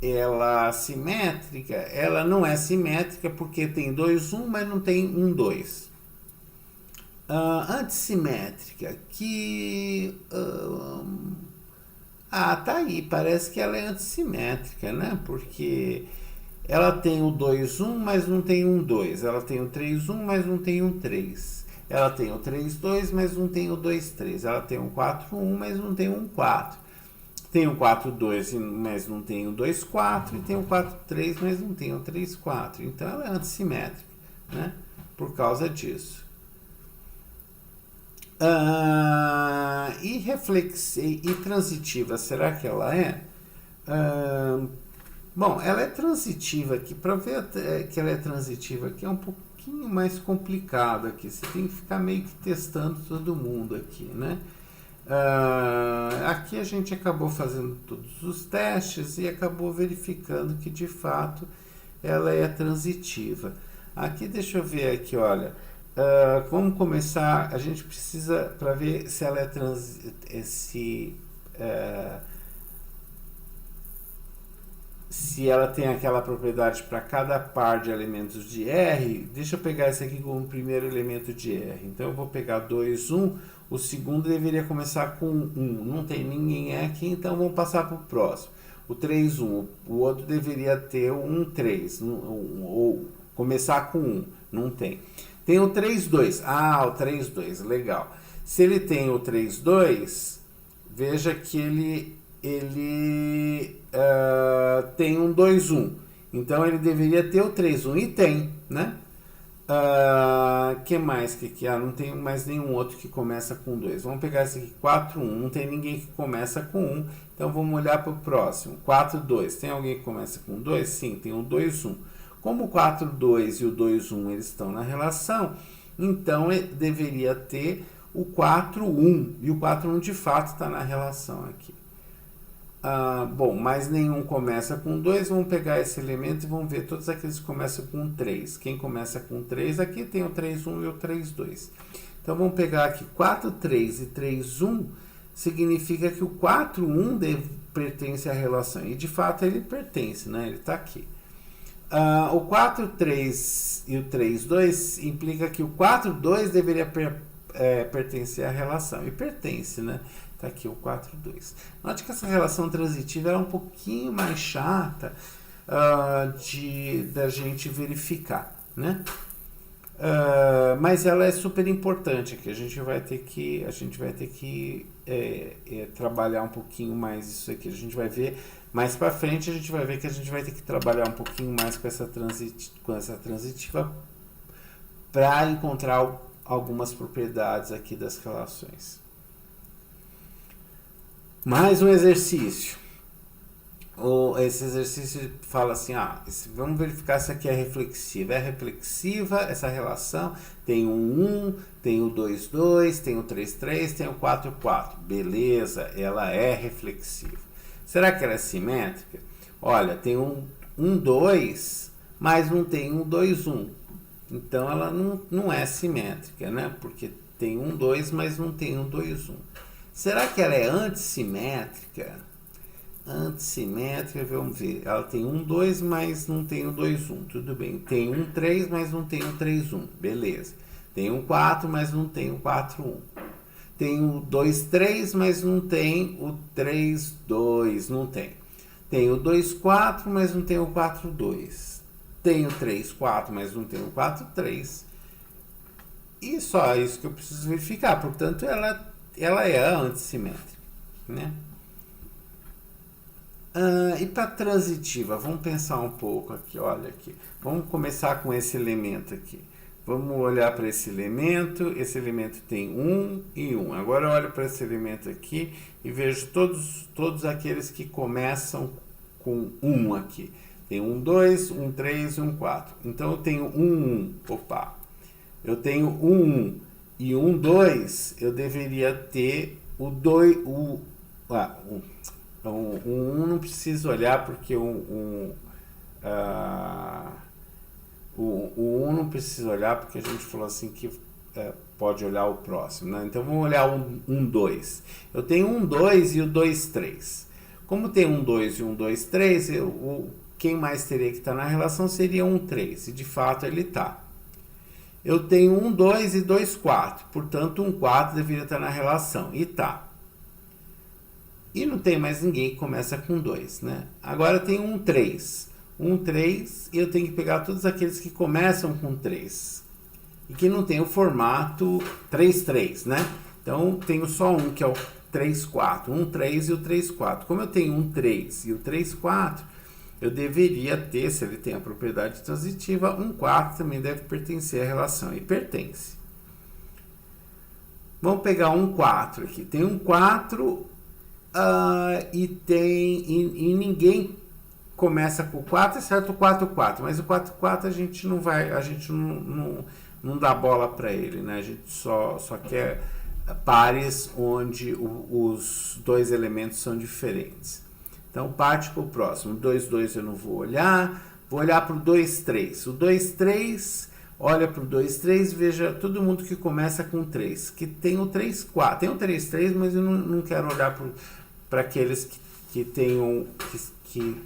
Speaker 1: 1. Ela simétrica, ela não é simétrica porque tem 2, 1, mas não tem 1, 2. Antissimétrica, que... tá aí, parece que ela é antissimétrica, né? Porque ela tem o 2, 1, mas não tem 1, 2. Ela tem o 3, 1, mas não tem 1, 3. Ela tem o 3, 2, mas não tem o 2, 3. Ela tem o 4, 1, mas não tem o 1, 4. Tem o 4, 2, mas não tem o 2, 4. E tem o 4, 3, mas não tem o 3, 4. Então ela é antissimétrica, né? Por causa disso. E transitiva, será que ela é? Bom, ela é transitiva aqui. Para ver que ela é transitiva aqui é um pouquinho mais complicado aqui. Você tem que ficar meio que testando todo mundo aqui, né? Aqui a gente acabou fazendo todos os testes e acabou verificando que de fato ela é transitiva. Aqui deixa eu ver aqui, olha. Vamos começar. A gente precisa para ver se ela é se ela tem aquela propriedade para cada par de elementos de R. Deixa eu pegar esse aqui como primeiro elemento de R. Então eu vou pegar 2, 1. O segundo deveria começar com 1. Não tem ninguém aqui, então vamos passar para o próximo. O 3, 1. O outro deveria ter o 1, 3. Ou começar com 1. Não tem. Tem o 3, 2. O 3, 2. Legal. Se ele tem o 3, 2, veja que ele tem um 2, 1. Então ele deveria ter o 3, 1. E tem, né? Que mais que aqui? Não tem mais nenhum outro que começa com 2. Vamos pegar esse aqui, 4, 1. Não tem ninguém que começa com 1. Então vamos olhar para o próximo. 4, 2. Tem alguém que começa com 2? Sim, tem o 2, 1. Como o 4, 2 e o 2, 1 eles estão na relação, então deveria ter o 4, 1. E o 4, 1 de fato está na relação aqui. Bom, mas nenhum começa com 2. Vamos pegar esse elemento e vamos ver todos aqueles que começam com 3. Quem começa com 3 aqui tem o 3, 1 e o 3, 2. Então vamos pegar aqui 4, 3 e 3, 1, significa que o 4, 1 pertence à relação. E de fato ele pertence, né? Ele está aqui. O 4, 3 e o 3, 2 implica que o 4, 2 deveria pertencer à relação. E pertence, né? Está aqui o 4, 2. Note que essa relação transitiva é um pouquinho mais chata da gente verificar, né? Mas ela é super importante aqui. A gente vai ter que trabalhar um pouquinho mais isso aqui. A gente vai ver mais para frente, a gente vai ver que a gente vai ter que trabalhar um pouquinho mais com essa transitiva para encontrar algumas propriedades aqui das relações. Mais um exercício. Esse exercício fala assim, vamos verificar se aqui é reflexiva. É reflexiva essa relação, tem o 1, tem o 2, 2, tem o 3, 3, tem o 4, 4. Beleza, ela é reflexiva. Será que ela é simétrica? Olha, tem um 2, mas não tem um 2, 1. Então ela não é simétrica, né? Porque tem um 2, mas não tem um 2, 1. Será que ela é antissimétrica? Antissimétrica, vamos ver. Ela tem um 2, mas não tem o 2, 1. Tudo bem. Tem um 3, mas não tem o 3, 1. Beleza. Tem um 4, mas não tem o 4, 1. Tem o 2, 3, mas não tem o 3, 2. Não tem. Tem o 2, 4, mas não tem o 4, 2. Tem o 3, 4, mas não tem o 4, 3. E só isso que eu preciso verificar. Portanto, ela é antissimétrica, né? E para transitiva, vamos pensar um pouco aqui, olha aqui. Vamos começar com esse elemento aqui. Vamos olhar para esse elemento tem 1 e 1. Agora eu olho para esse elemento aqui e vejo todos aqueles que começam com 1 aqui. Tem um 2, um 3 e um 4. Então eu tenho 1, 1. Opa! Eu tenho 1 e 1, 2. Eu deveria ter o 2, Então, o 1 não precisa olhar porque o 1 não precisa olhar porque a gente falou assim que pode olhar o próximo, né? Então vamos olhar o 1, 2. Eu tenho 1, 2 e o 2, 3. Como tem 1, 2 e 1, 2, 3, quem mais teria que estar na relação seria 1, 3. E de fato ele está. Eu tenho 1, 2 e 2, 4. Portanto, 1, 4 deveria estar na relação. E está. E não tem mais ninguém que começa com 2, né? Agora tem um 3. Um 3 e eu tenho que pegar todos aqueles que começam com 3. E que não tem o formato 3, 3, né? Então, tenho só um, que é o 3, 4. Um 3 e o 3, 4. Como eu tenho um 3 e o 3, 4, eu deveria ter, se ele tem a propriedade transitiva, um 4 também deve pertencer à relação. E pertence. Vamos pegar um 4 aqui. Tem um 4... e ninguém começa com 4, exceto o 4, 4. Mas o 4, 4 a gente não dá bola para ele, né? A gente só quer pares onde os dois elementos são diferentes. Então, parte para o próximo. 2, 2 eu não vou olhar. Vou olhar para o 2, 3. O 2, 3, olha para o 2, 3, veja todo mundo que começa com 3. Que tem o 3, 4. Tem o 3, 3, mas eu não quero olhar para aqueles que tenham que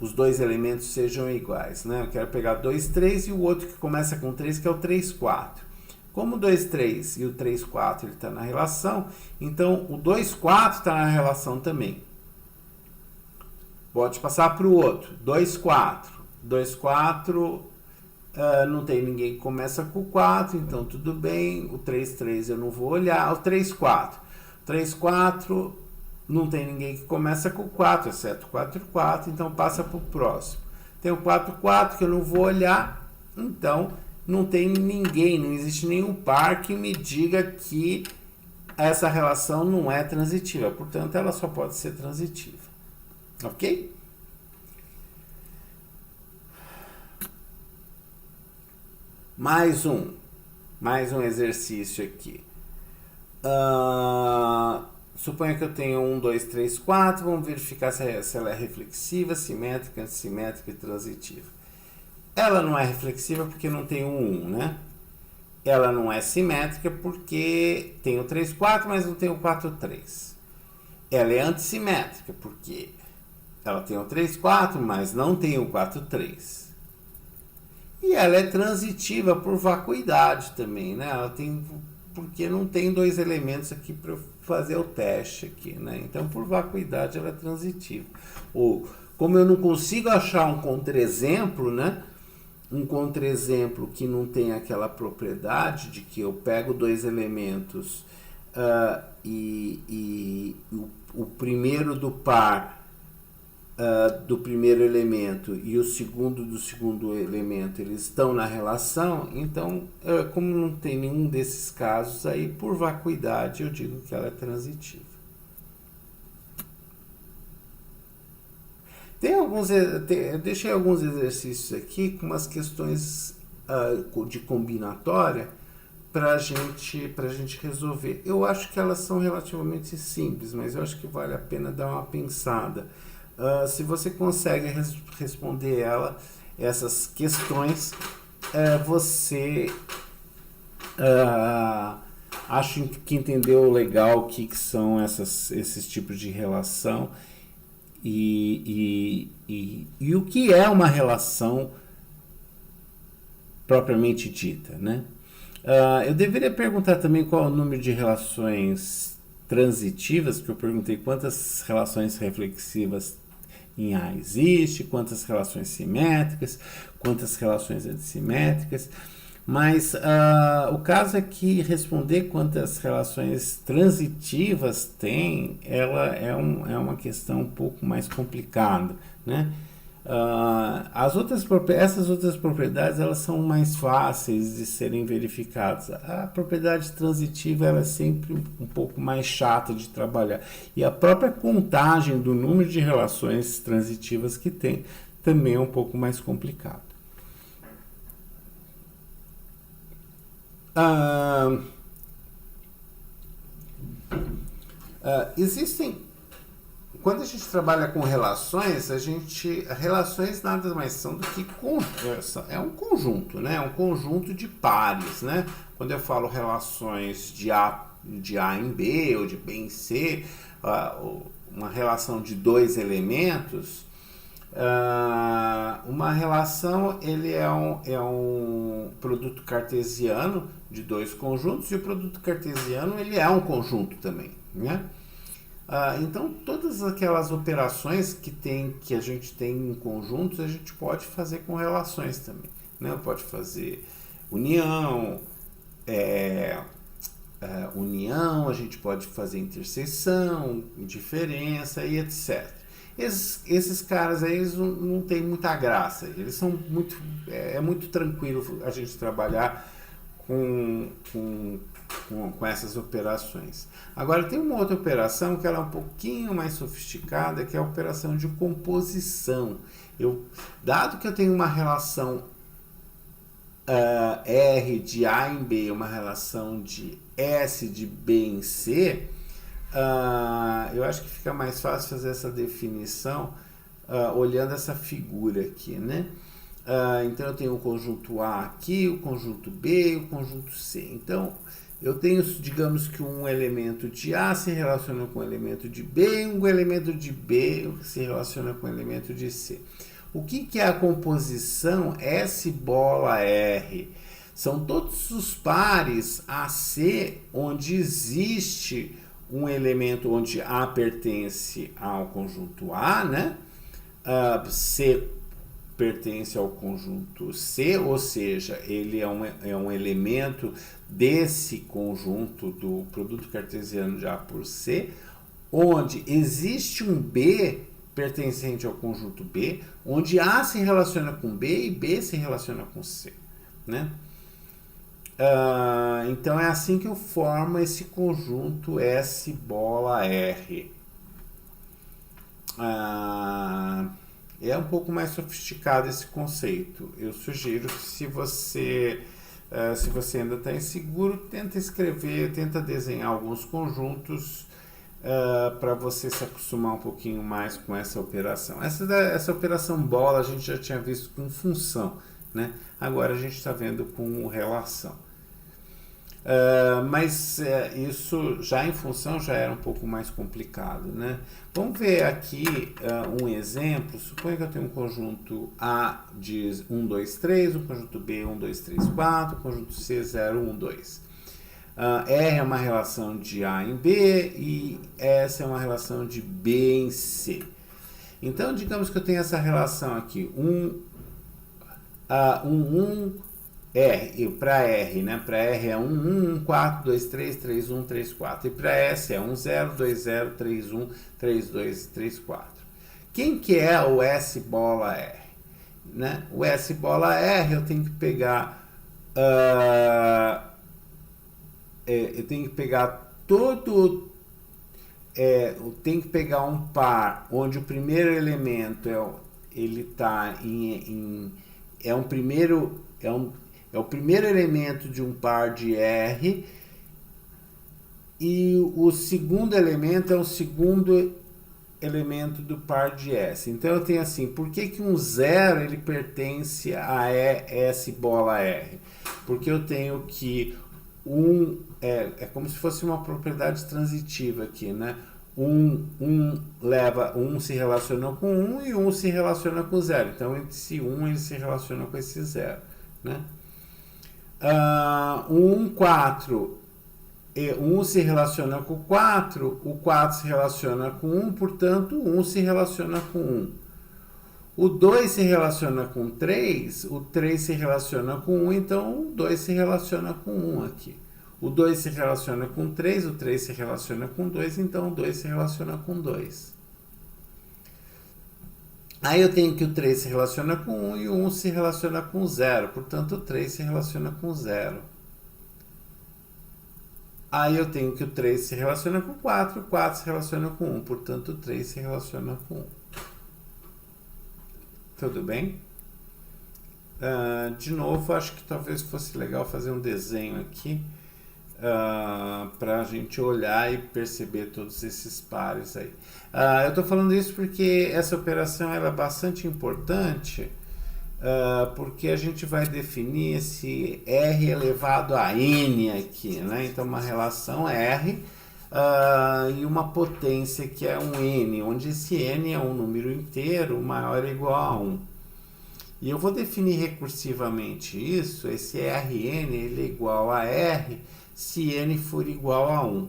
Speaker 1: os dois elementos sejam iguais, né? Eu quero pegar 2, 3 e o outro que começa com 3, que é o 3, 4. Como o 2, 3 e o 3, 4 ele está na relação, então o 2, 4 está na relação também. Pode passar para o outro. 2, 4. 2, 4, não tem ninguém que começa com 4, então tudo bem. O 3, 3 eu não vou olhar. O 3, 4. 3, 4... não tem ninguém que começa com 4, exceto 4, 4, então passa para o próximo. Tem o 4, 4 que eu não vou olhar, então não tem ninguém, não existe nenhum par que me diga que essa relação não é transitiva, portanto ela só pode ser transitiva. Ok? Mais um exercício aqui. Suponha que eu tenho 1, 2, 3, 4. Vamos verificar se ela é reflexiva, simétrica, antissimétrica e transitiva. Ela não é reflexiva porque não tem um 1, né? ela não é simétrica porque tem o 3, 4, mas não tem o 4, 3. Ela é antissimétrica porque ela tem o 3, 4, mas não tem o 4, 3. E ela é transitiva por vacuidade também, né? Ela tem, porque não tem dois elementos aqui para fazer o teste aqui, né? Então, por vacuidade, ela é transitiva. Ou, como eu não consigo achar um contra-exemplo, né? Um contra-exemplo que não tem aquela propriedade de que eu pego dois elementos e o primeiro do par do primeiro elemento e o segundo do segundo elemento, eles estão na relação, então, como não tem nenhum desses casos, aí por vacuidade eu digo que ela é transitiva. Eu deixei alguns exercícios aqui com umas questões de combinatória para a gente resolver. Eu acho que elas são relativamente simples, mas eu acho que vale a pena dar uma pensada. Se você consegue responder essas questões, você acho que entendeu legal o que são esses tipos de relação e o que é uma relação propriamente dita, né? Eu deveria perguntar também qual é o número de relações transitivas, que eu perguntei quantas relações reflexivas em A existe, quantas relações simétricas, quantas relações antissimétricas, mas o caso é que responder quantas relações transitivas tem, ela é uma questão um pouco mais complicada, né? Essas outras propriedades, elas são mais fáceis de serem verificadas. A propriedade transitiva, ela é sempre um pouco mais chata de trabalhar, e a própria contagem do número de relações transitivas que tem também é um pouco mais complicado. Existem, quando a gente trabalha com relações, relações nada mais são do que é um conjunto, né? É um conjunto de pares, né? Quando eu falo relações de A em B ou de B em C, uma relação de dois elementos, uma relação, ele é um produto cartesiano de dois conjuntos, e o produto cartesiano, ele é um conjunto também, né? Então, todas aquelas operações que a gente tem em conjuntos, a gente pode fazer com relações também, né? Pode fazer união, a gente pode fazer interseção, diferença e etc. Esses caras aí, eles não tem muita graça, eles são muito tranquilo a gente trabalhar com essas operações. Agora, tem uma outra operação que ela é um pouquinho mais sofisticada, que é a operação de composição. Dado que eu tenho uma relação R de A em B, uma relação de S de B em C, eu acho que fica mais fácil fazer essa definição olhando essa figura aqui, né? Então, eu tenho o conjunto A aqui, o conjunto B e o conjunto C. Então, eu tenho, digamos que um elemento de A se relaciona com um elemento de B, e um elemento de B se relaciona com um elemento de C. O que é a composição S bola R? São todos os pares AC onde existe um elemento onde A pertence ao conjunto A, né? C pertence ao conjunto C, ou seja, ele é um elemento desse conjunto do produto cartesiano de A por C, onde existe um B pertencente ao conjunto B, onde A se relaciona com B e B se relaciona com C, né? Então é assim que eu formo esse conjunto S bola R. É um pouco mais sofisticado esse conceito. Eu sugiro que se você ainda está inseguro, tenta escrever, tenta desenhar alguns conjuntos para você se acostumar um pouquinho mais com essa operação. Essa operação bola a gente já tinha visto com função, né? Agora a gente está vendo com relação. Mas isso já em função já era um pouco mais complicado, né? Vamos ver aqui um exemplo. Suponha que eu tenho um conjunto A de 1, 2, 3, um conjunto B 1, 2, 3, 4, um conjunto C 0, 1, 2. R é uma relação de A em B e S é uma relação de B em C. Então, digamos que eu tenho essa relação aqui, 1, R, para R, né? Para R é 1, 1, 4, 2, 3, 3, 1, 3, 4. E para S é 1, 0, 2, 0, 3, 1, 3, 2, 3, 4. Quem que é o S bola R? Né? O S bola R eu tenho que pegar... eu tenho que pegar todo... eu tenho que pegar um par onde o primeiro elemento ele está é o primeiro elemento de um par de R e o segundo elemento é o segundo elemento do par de S. Então eu tenho assim, por que um 0 ele pertence a S bola R? Porque eu tenho que é como se fosse uma propriedade transitiva aqui, né? Um se relaciona com 1 e 1 se relaciona com 0. Então, esse 1 ele se relaciona com esse 0, né? 4, 1 se relaciona com 4, o 4 se relaciona com 1, portanto, 1 se relaciona com 1. O 2 se relaciona com 3, o 3 se relaciona com 1, então o 2 se relaciona com 1 aqui. O 2 se relaciona com 3, o 3 se relaciona com 2, então o 2 se relaciona com 2. Aí eu tenho que o 3 se relaciona com 1 e o 1 se relaciona com 0, portanto o 3 se relaciona com 0. Aí eu tenho que o 3 se relaciona com 4, o 4 se relaciona com 1, portanto o 3 se relaciona com 1. Tudo bem? De novo, acho que talvez fosse legal fazer um desenho aqui para a gente olhar e perceber todos esses pares aí. Eu estou falando isso porque essa operação ela é bastante importante, porque a gente vai definir esse R elevado a N aqui, né? Então, uma relação R e uma potência que é um N, onde esse N é um número inteiro maior ou igual a 1. E eu vou definir recursivamente isso, esse Rn ele é igual a R se N for igual a 1.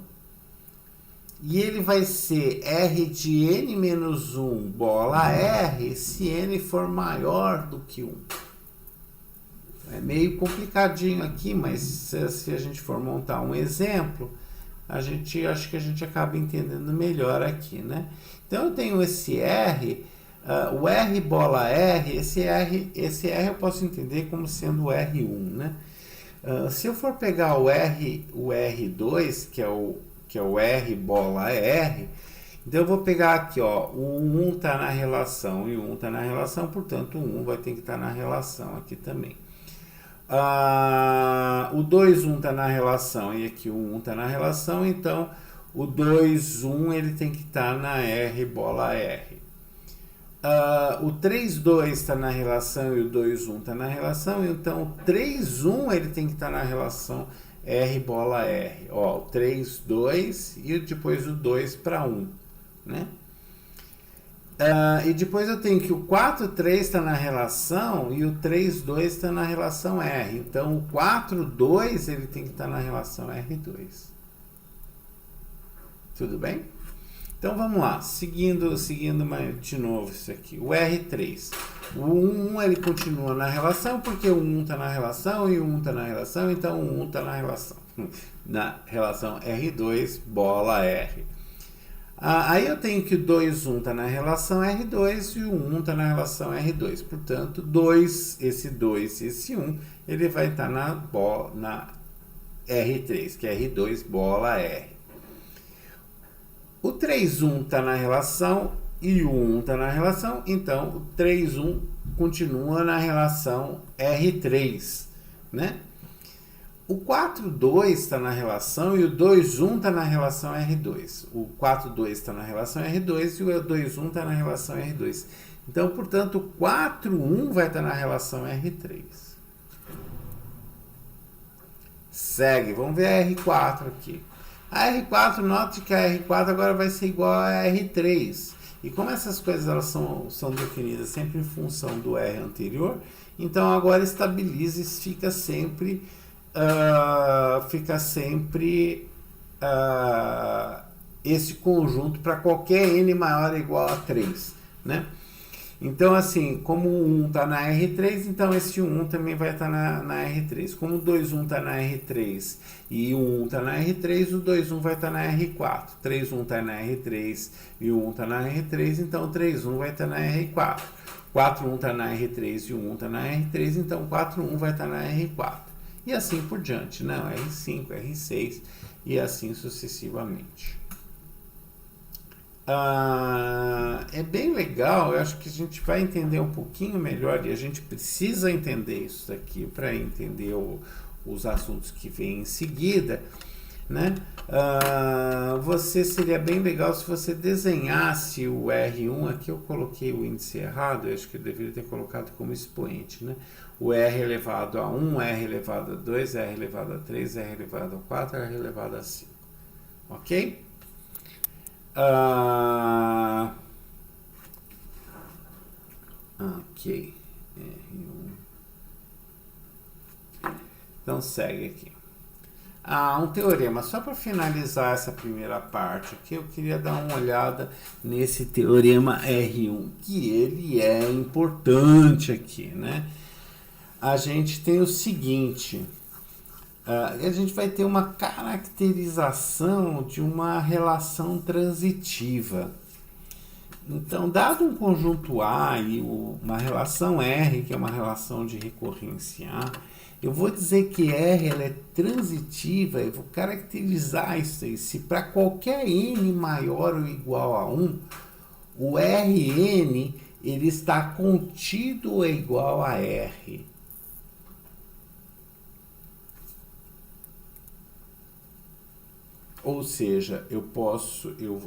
Speaker 1: E ele vai ser R de N menos 1 bola R se N for maior do que 1. É meio complicadinho aqui, mas se a gente for montar um exemplo, acho que a gente acaba entendendo melhor aqui, né? Então eu tenho esse R, o R bola R, esse R eu posso entender como sendo o R1, né? Se eu for pegar o R2, que é o R bola R, então eu vou pegar aqui, ó, o 1 está na relação e o 1 está na relação, portanto o 1 vai ter que estar na relação aqui também. O 2, 1 está na relação e aqui o 1 está na relação, então o 2, 1 ele tem que estar na R bola R. O 3, 2 está na relação e o 2, 1 está na relação, então o 3, 1 ele tem que estar na relação R bola R. Ó, o 3, 2 e depois o 2 para 1, né? E depois eu tenho que o 4, 3 está na relação e o 3, 2 está na relação R. Então, o 4, 2 ele tem que estar na relação R2. Tudo bem? Então, vamos lá. Seguindo de novo isso aqui. O R3. O 1 ele continua na relação porque o 1 está na relação e o 1 está na relação. Então, o 1 está na relação. Na relação R2 bola R. Aí eu tenho que o 2, 1 está na relação R2 e o 1 está na relação R2. Portanto, esse 2 e esse 1, ele vai estar na R3, que é R2 bola R. O 3, 1 está na relação e o 1 está na relação, então o 3, 1 continua na relação R3, né? O 4, 2 está na relação e o 2, 1 está na relação R2. O 4, 2 está na relação R2 e o 2, 1 está na relação R2. Então, portanto, o 4, 1 vai estar na relação R3. Segue, vamos ver a R4 aqui. A R4, note que a R4 agora vai ser igual a R3. E como essas coisas elas são definidas sempre em função do R anterior, então agora estabiliza e fica sempre esse conjunto para qualquer n maior ou igual a 3, né? Então, assim, como o 1 está na R3, então esse 1 também vai estar na R3. Como o 2,1 está na R3 e o 1 está na R3, o 2,1 vai estar na R4. 3,1 está na R3 e o 1 está na R3, então o 3,1 vai estar na R4. 4,1 está na R3 e o 1 está na R3, então 4,1 vai estar na R4. E assim por diante, né? R5, R6 e assim sucessivamente. É bem legal, eu acho que a gente vai entender um pouquinho melhor e a gente precisa entender isso daqui para entender os assuntos que vêm em seguida, né? Você seria bem legal se você desenhasse o R1, aqui eu coloquei o índice errado, eu acho que eu deveria ter colocado como expoente, né? O R elevado a 1, R elevado a 2, R elevado a 3, R elevado a 4, R elevado a 5, ok? Ok. Então segue aqui. Um teorema. Só para finalizar essa primeira parte aqui, eu queria dar uma olhada nesse teorema R1, que ele é importante aqui, né? A gente tem o seguinte... a gente vai ter uma caracterização de uma relação transitiva. Então, dado um conjunto A e uma relação R, que é uma relação de recorrência A, eu vou dizer que R ela é transitiva, eu vou caracterizar isso aí. Se para qualquer N maior ou igual a 1, o Rn ele está contido ou igual a R. Ou seja, eu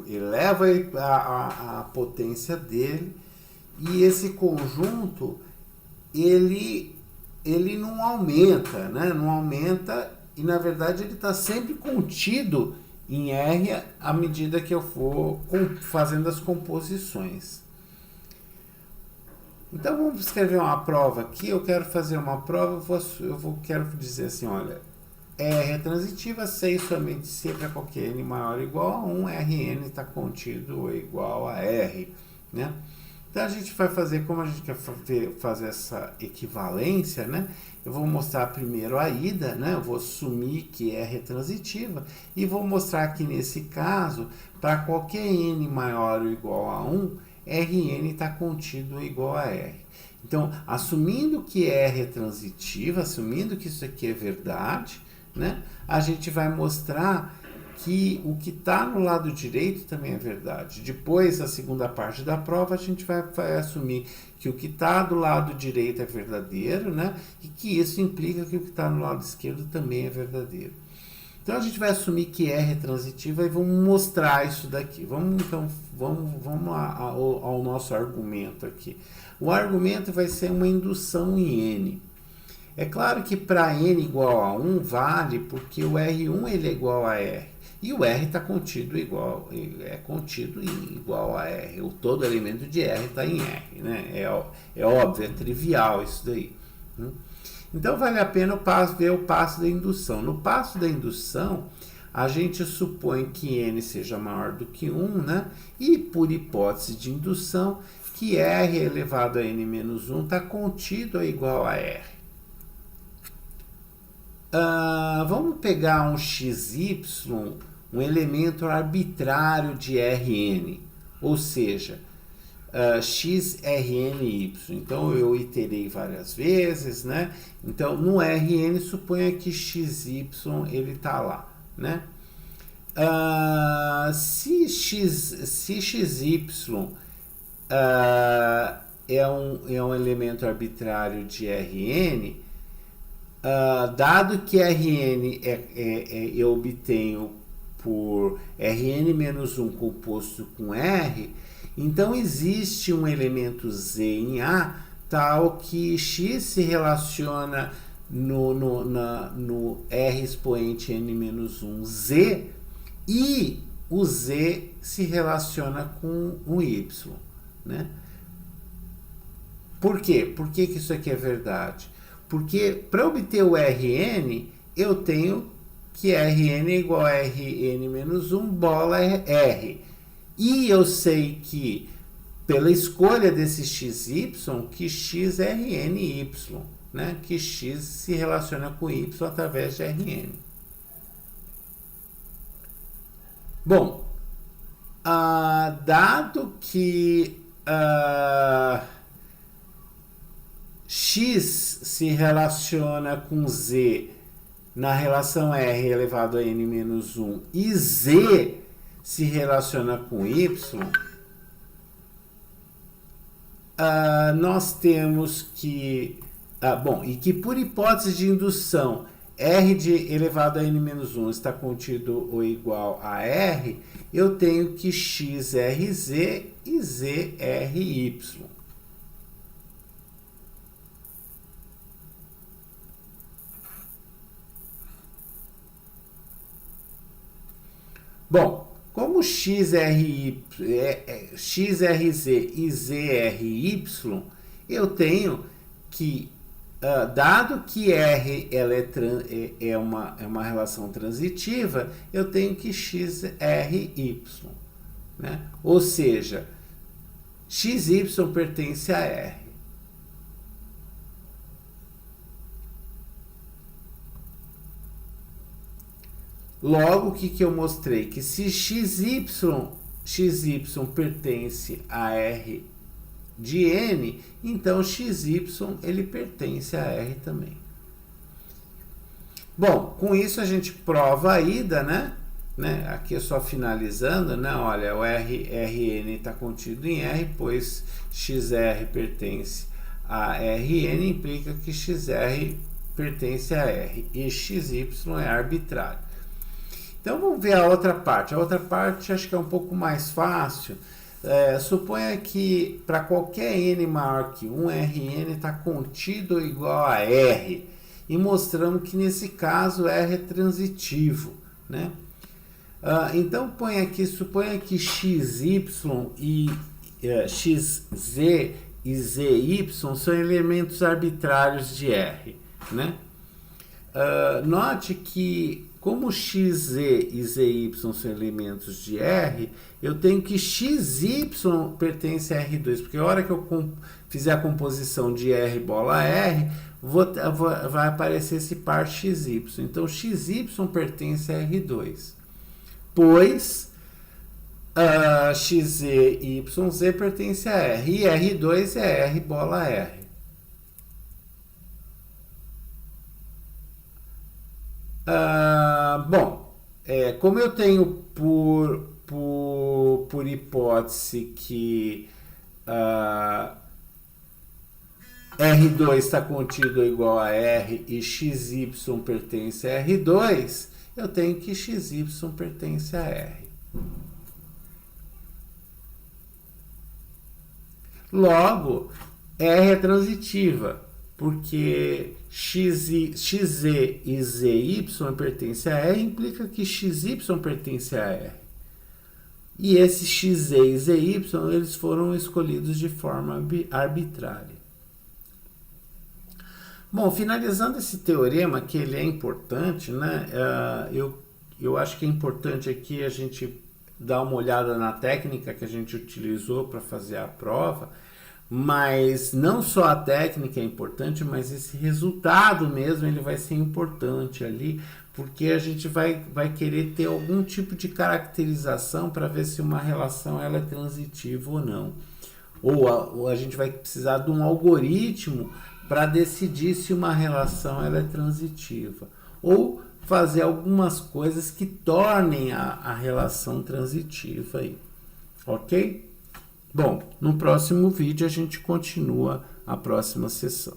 Speaker 1: elevo a potência dele e esse conjunto ele não aumenta, né? Não aumenta e na verdade ele está sempre contido em R à medida que eu for fazendo as composições. Então vamos escrever uma prova aqui. Eu quero fazer uma prova, quero dizer assim, olha, R é transitiva, sei somente se para qualquer N maior ou igual a 1, Rn está contido ou igual a R, né? Então a gente vai fazer, como a gente quer fazer essa equivalência, né? Eu vou mostrar primeiro a ida, né? Eu vou assumir que R é transitiva e vou mostrar que nesse caso, para qualquer N maior ou igual a 1, Rn está contido ou igual a R. Então, assumindo que R é transitiva, assumindo que isso aqui é verdade, né? A gente vai mostrar que o que está no lado direito também é verdade. Depois, a segunda parte da prova, a gente vai assumir que o que está do lado direito é verdadeiro, né? E que isso implica que o que está no lado esquerdo também é verdadeiro. Então, a gente vai assumir que R é transitiva e vamos mostrar isso daqui. Vamos lá ao nosso argumento aqui. O argumento vai ser uma indução em N. É claro que para N igual a 1 vale porque o R1 ele é igual a R. E o R está contido igual a R. Todo elemento de R está em R, né? É óbvio, é trivial isso daí. Então vale a pena ver o passo da indução. No passo da indução, a gente supõe que N seja maior do que 1, né? E por hipótese de indução, que R elevado a N menos 1 está contido ou igual a R. Vamos pegar um XY, um elemento arbitrário de Rn, ou seja, XRNY. Então, eu iterei várias vezes, né? Então, no Rn, suponha que XY ele está lá, né? Se XY é um elemento arbitrário de Rn, dado que Rn eu obtenho por Rn menos 1 composto com R, então existe um elemento Z em A tal que X se relaciona no R expoente n-1z, e o z se relaciona com o y, né? Por quê? Por que isso aqui é verdade? Porque para obter o Rn, eu tenho que Rn é igual a Rn-1 bola R. E eu sei que, pela escolha desse xy, que x é Rny, né? Que x se relaciona com y através de Rn. Bom, dado que x se relaciona com z na relação R elevado a n-1 e z se relaciona com y, nós temos que... bom, e que por hipótese de indução R de elevado a n-1 está contido ou igual a R, eu tenho que x rz e z ry. Bom, como xrz e zry, eu tenho que, dado que R ela é uma relação transitiva, eu tenho que xry, né? Ou seja, xy pertence a R. Logo, o que eu mostrei? Que se xy pertence a R de N, então xy ele pertence a R também. Bom, com isso a gente prova a ida, né? Aqui é só finalizando, né? Olha, o Rn está contido em R, pois xr pertence a Rn, implica que xr pertence a R, e xy é arbitrário. Então, vamos ver a outra parte. A outra parte acho que é um pouco mais fácil. Suponha que para qualquer n maior que 1, Rn está contido ou igual a R. E mostramos que nesse caso R é transitivo, né? Então, suponha que xy e xz e zy são elementos arbitrários de R, né? Note que, como xz e zy são elementos de R, eu tenho que xy pertence a R2, porque a hora que eu fizer a composição de R bola R, vai aparecer esse par xy. Então, xy pertence a R2, pois xz e yz pertence a R, e R2 é R bola R. Bom, como eu tenho por hipótese que R2 está contido ou igual a R e XY pertence a R2, eu tenho que XY pertence a R. Logo, R é transitiva, porque xz e zy pertence a R, implica que xy pertence a R. E esse xz e zy, eles foram escolhidos de forma arbitrária. Bom, finalizando esse teorema, que ele é importante, né? Eu acho que é importante aqui a gente dar uma olhada na técnica que a gente utilizou para fazer a prova, mas não só a técnica é importante, mas esse resultado mesmo ele vai ser importante ali, porque a gente vai querer ter algum tipo de caracterização para ver se uma relação ela é transitiva ou não. Ou a gente vai precisar de um algoritmo para decidir se uma relação ela é transitiva. Ou fazer algumas coisas que tornem a relação transitiva aí. Ok? Bom, no próximo vídeo a gente continua a próxima sessão.